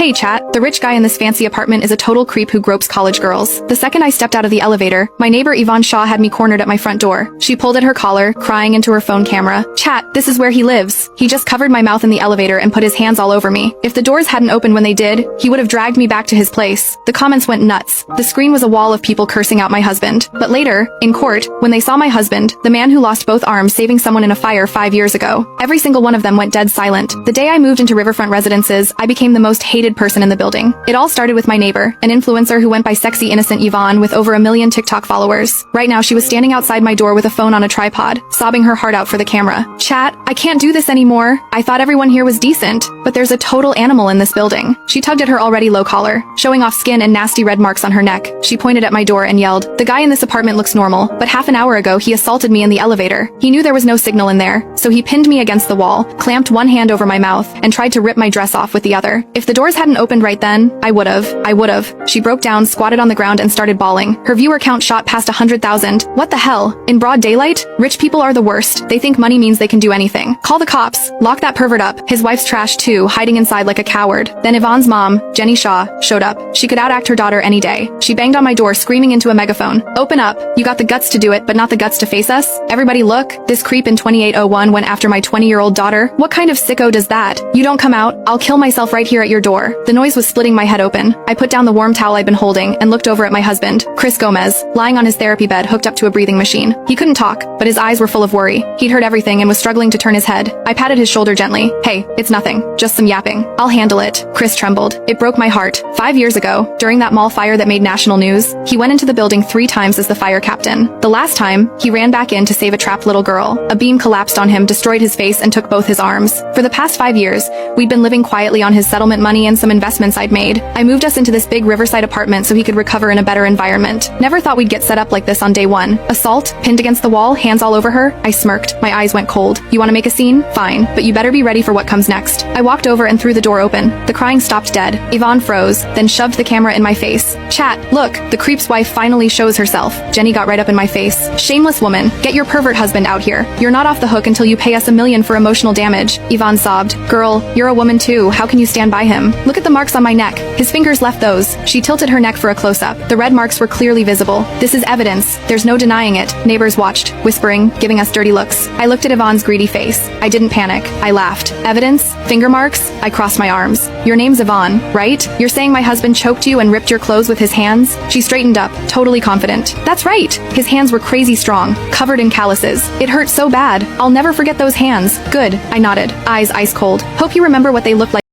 Hey chat, the rich guy in this fancy apartment is a total creep who gropes college girls. The second I stepped out of the elevator, my neighbor Yvonne Shaw had me cornered at my front door. She pulled at her collar, crying into her phone camera. Chat, this is where he lives. He just covered my mouth in the elevator and put his hands all over me. If the doors hadn't opened when they did, he would have dragged me back to his place. The comments went nuts. The screen was a wall of people cursing out my husband. But later, in court, when they saw my husband, the man who lost both arms saving someone in a fire 5 years ago, every single one of them went dead silent. The day I moved into Riverfront Residences, I became the most hated person in the building. It all started with my neighbor, an influencer who went by Sexy Innocent Yvonne with over 1 million TikTok followers. Right now she was standing outside my door with a phone on a tripod, sobbing her heart out for the camera. Chat, I can't do this anymore. I thought everyone here was decent, but there's a total animal in this building. She tugged at her already low collar, showing off skin and nasty red marks on her neck. She pointed at my door and yelled, "The guy in this apartment looks normal, but half an hour ago he assaulted me in the elevator. He knew there was no signal in there, so he pinned me against the wall, clamped one hand over my mouth, and tried to rip my dress off with the other. If the doors hadn't opened right then, I would've. She broke down, squatted on the ground and started bawling. Her viewer count shot past 100,000. What the hell? In broad daylight? Rich people are the worst. They think money means they can do anything. Call the cops. Lock that pervert up. His wife's trash too, hiding inside like a coward." Then Yvonne's mom, Jenny Shaw, showed up. She could outact her daughter any day. She banged on my door screaming into a megaphone, "Open up. You got the guts to do it, but not the guts to face us? Everybody look. This creep in 2801 went after my 20-year-old daughter. What kind of sicko does that? You don't come out, I'll kill myself right here at your door." The noise was splitting my head open. I put down the warm towel I'd been holding and looked over at my husband, Chris Gomez, lying on his therapy bed hooked up to a breathing machine. He couldn't talk, but his eyes were full of worry. He'd heard everything and was struggling to turn his head. I patted his shoulder gently. "Hey, it's nothing. Just some yapping. I'll handle it." Chris trembled. It broke my heart. 5 years ago, during that mall fire that made national news, he went into the building 3 times as the fire captain. The last time, he ran back in to save a trapped little girl. A beam collapsed on him, destroyed his face, and took both his arms. For the past 5 years, we'd been living quietly on his settlement money and some investments I'd made. I moved us into this big riverside apartment so he could recover in a better environment. Never thought we'd get set up like this on day one. Assault, pinned against the wall, hands all over her. I smirked. My eyes went cold. "You want to make a scene? Fine, but you better be ready for what comes next." I walked over and threw the door open. The crying stopped dead. Yvonne froze, then shoved the camera in my face. "Chat, look, the creep's wife finally shows herself." Jenny got right up in my face. "Shameless woman, get your pervert husband out here. You're not off the hook until you pay us $1 million for emotional damage." Yvonne sobbed. "Girl, you're a woman too. How can you stand by him? Look at the marks on my neck. His fingers left those." She tilted her neck for a close-up. The red marks were clearly visible. "This is evidence. There's no denying it." Neighbors watched, whispering, giving us dirty looks. I looked at Yvonne's greedy face. I didn't panic. I laughed. "Evidence? Finger marks?" I crossed my arms. "Your name's Yvonne, right? You're saying my husband choked you and ripped your clothes with his hands?" She straightened up, totally confident. "That's right. His hands were crazy strong, covered in calluses. It hurt so bad. I'll never forget those hands." "Good," I nodded, eyes ice cold. "Hope you remember what they looked like